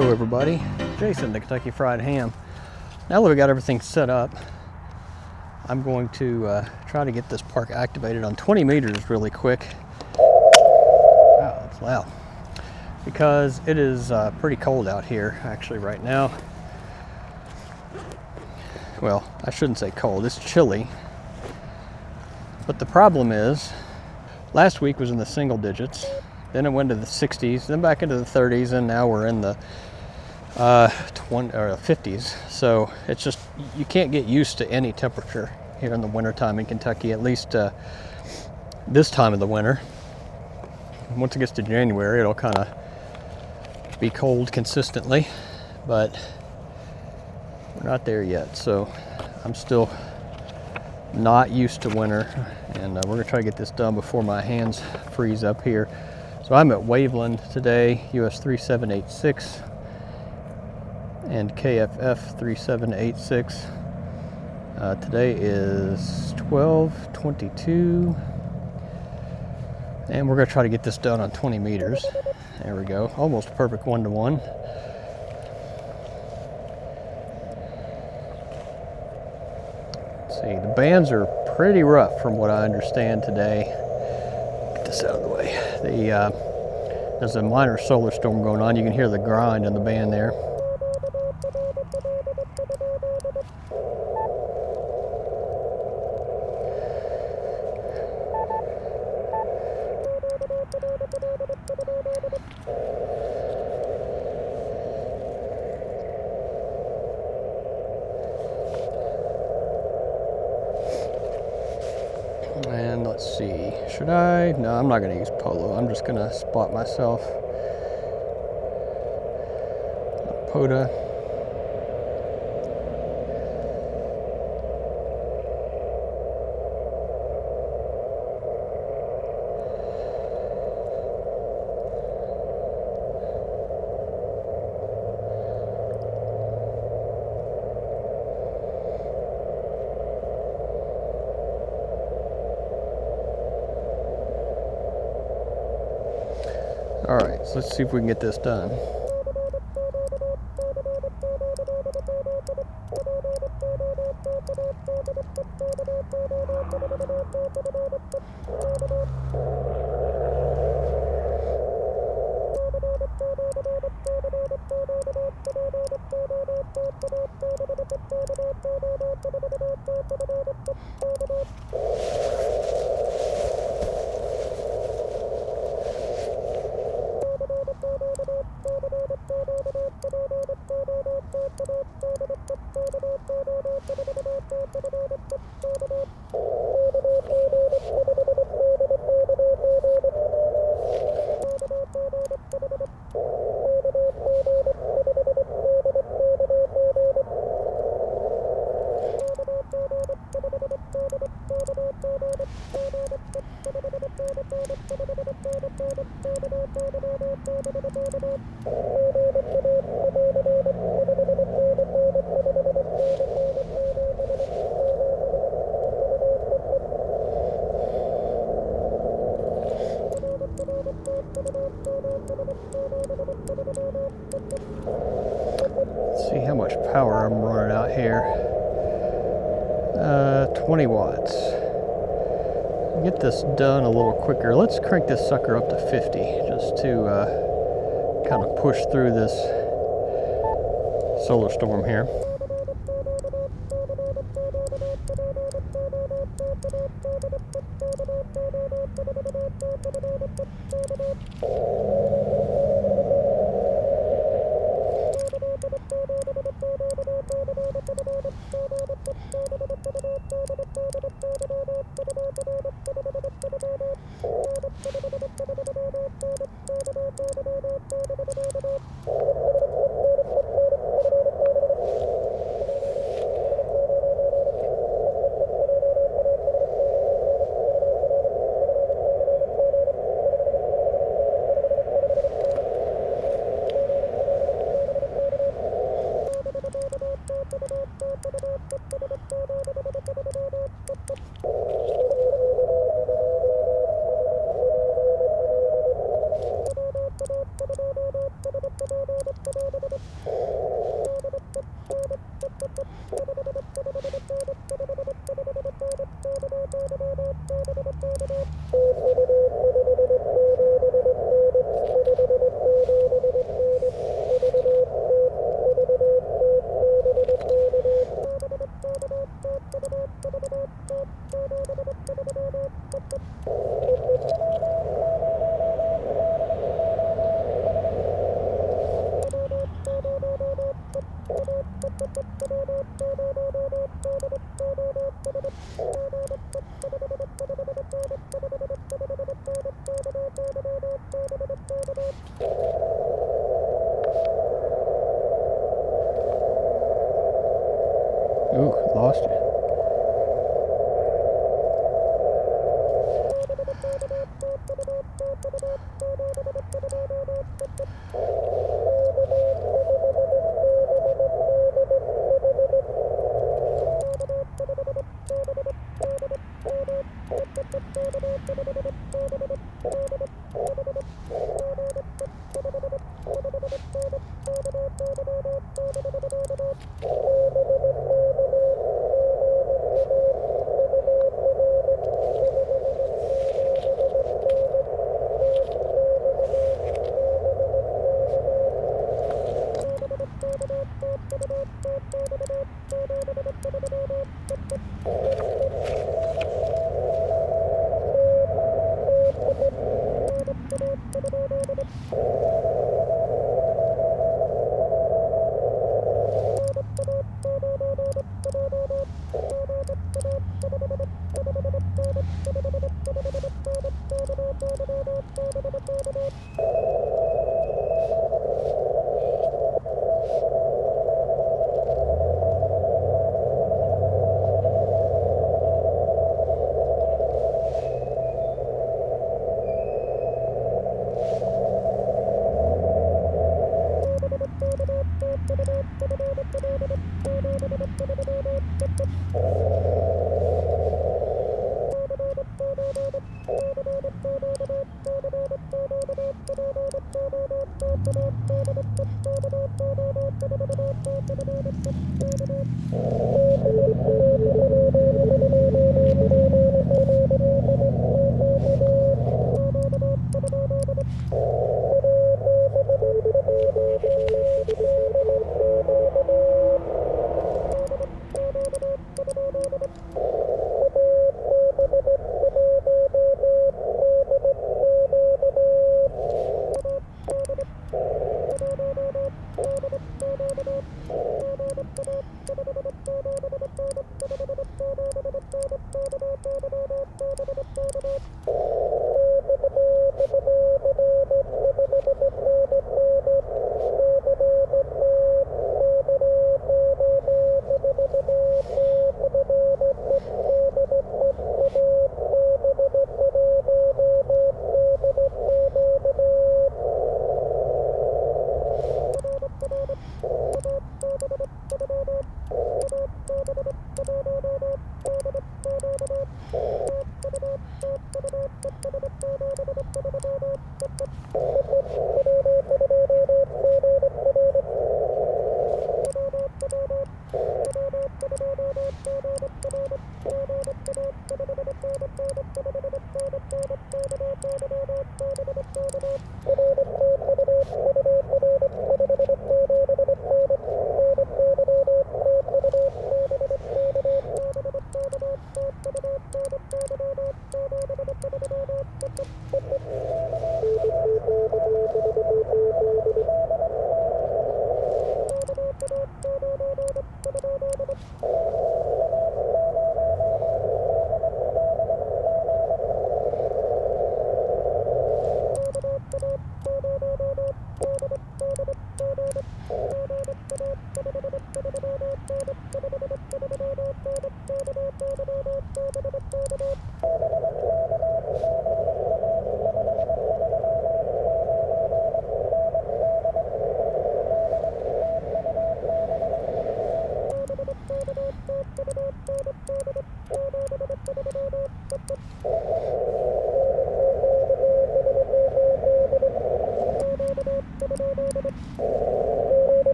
Hello everybody, Jason, the Kentucky Fried Ham. Now that we got everything set up, I'm going to try to get this park activated on 20 meters really quick. Wow, that's loud. Because it is pretty cold out here actually right now. Well, I shouldn't say cold, it's chilly. But the problem is, last week was in the single digits, then it went to the 60s, then back into the 30s, and now we're in the 50s. So it's just, you can't get used to any temperature here in the wintertime in Kentucky, at least this time of the winter. Once it gets to January, it'll kind of be cold consistently, but we're not there yet. So I'm still not used to winter, and we're gonna try to get this done before my hands freeze up here. So I'm at Waveland today, US-3786 and KFF-3786. Today is 12/22, and we're gonna try to get this done on 20 meters. There we go, almost perfect 1-to-1. See, the bands are pretty rough from what I understand today. Get this out of the way. There's a minor solar storm going on. You can hear the grind in the band there. And let's see, should I? No, I'm not going to use polo. I'm just going to spot myself. POTA. All right, so let's see if we can get this done. Let's see how much power I'm running out here. 20 watts. Get this done a little quicker. Let's crank this sucker up to 50 just to kind of push through this solar storm here. Ooh, lost you.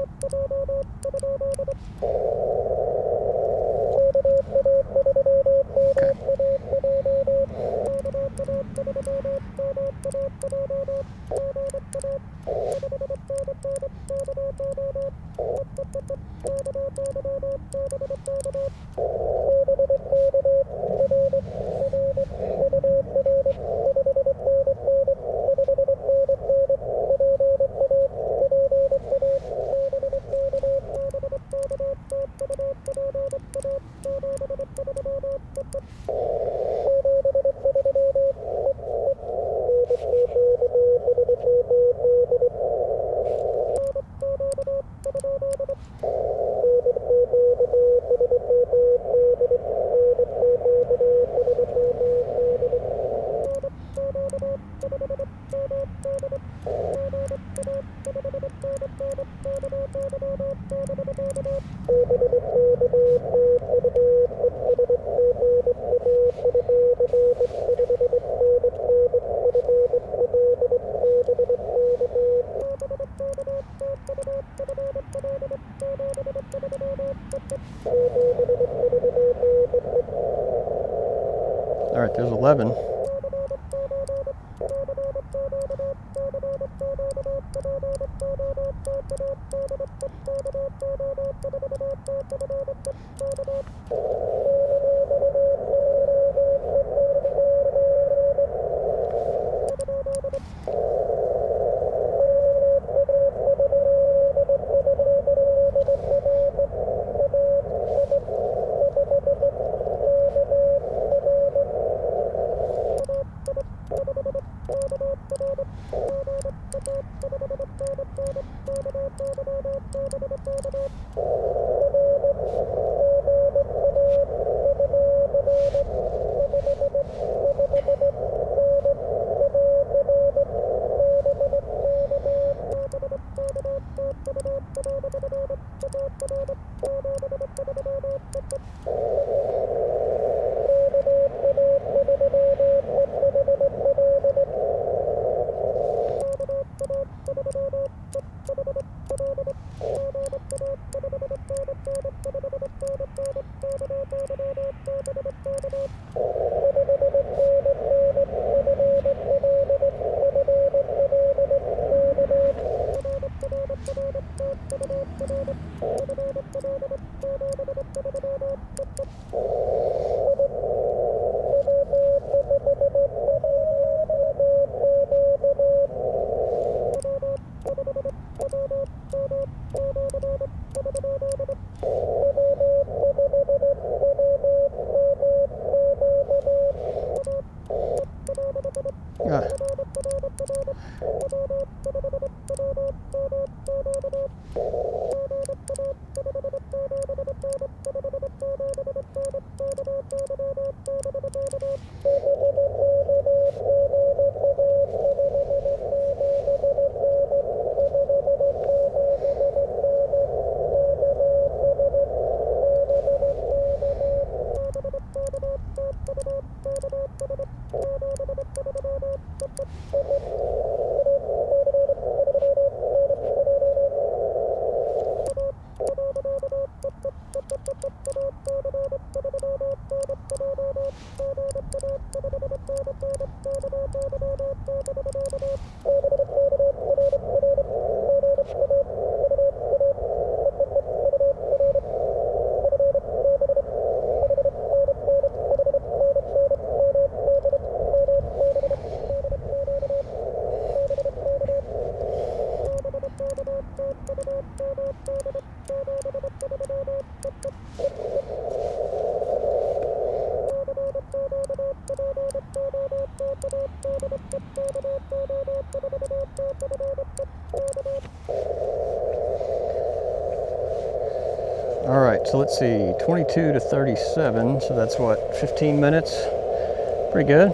Okay. All right, there's 11. Ah. All right, so let's see, 22 to 37, so that's what, 15 minutes? Pretty good.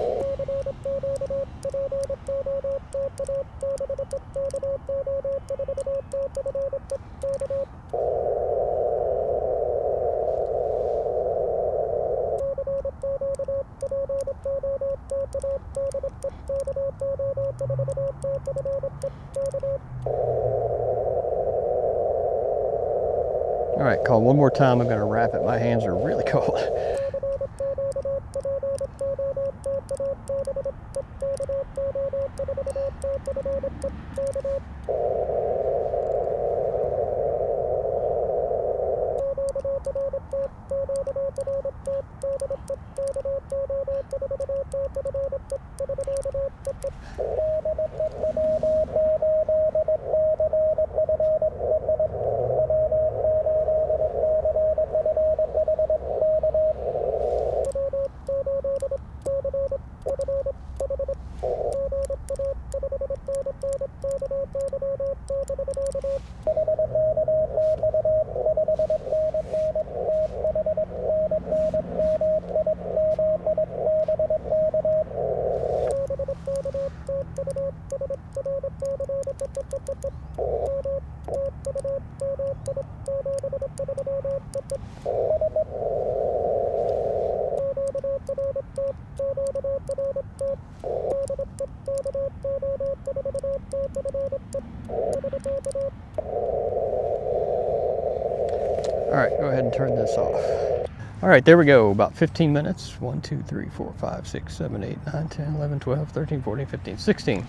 All right, call one more time. I'm gonna wrap it. My hands are really cold. All right, go ahead and turn this off. All right, there we go, about 15 minutes. 1, 2, 3, 4, 5, 6, 7, 8, 9, 10, 11, 12, 13, 14, 15, 16.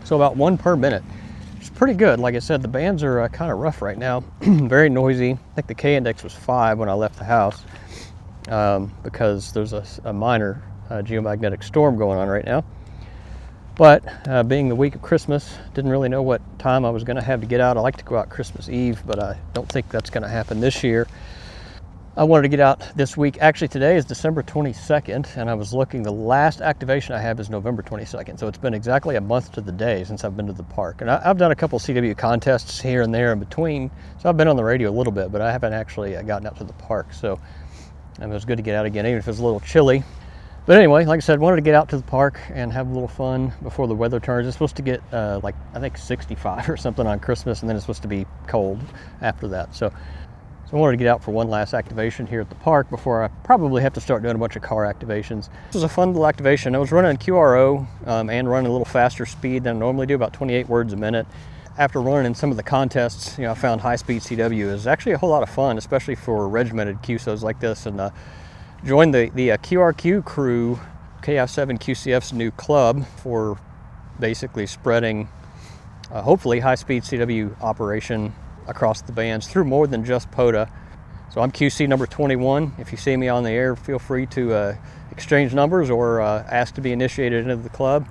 So about 1 per minute. It's pretty good. Like I said, the bands are kind of rough right now. Very noisy. I think the K index was 5 when I left the house because there's a minor geomagnetic storm going on right now. But being the week of Christmas, didn't really know what time I was going to have to get out. I like to go out Christmas Eve, but I don't think that's going to happen this year. I wanted to get out this week. Actually, today is December 22nd, and I was looking. The last activation I have is November 22nd, so it's been exactly a month to the day since I've been to the park. And I've done a couple CW contests here and there in between, so I've been on the radio a little bit, but I haven't actually gotten out to the park. So it was good to get out again, even if it was a little chilly. But anyway, like I said, wanted to get out to the park and have a little fun before the weather turns. It's supposed to get like, I think 65 or something on Christmas, and then it's supposed to be cold after that. So I wanted to get out for one last activation here at the park before I probably have to start doing a bunch of car activations. This was a fun little activation. I was running QRO and running a little faster speed than I normally do, about 28 words a minute. After running in some of the contests, I found high-speed CW is actually a whole lot of fun, especially for regimented QSOs like this. And joined the QRQ Crew, KI7 QCF's new club for basically spreading, hopefully, high-speed CW operation across the bands through more than just POTA. So I'm QC number 21. If you see me on the air, feel free to exchange numbers or ask to be initiated into the club.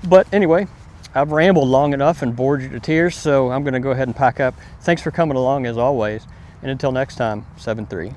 But anyway, I've rambled long enough and bored you to tears, so I'm going to go ahead and pack up. Thanks for coming along as always, and until next time, 7-3.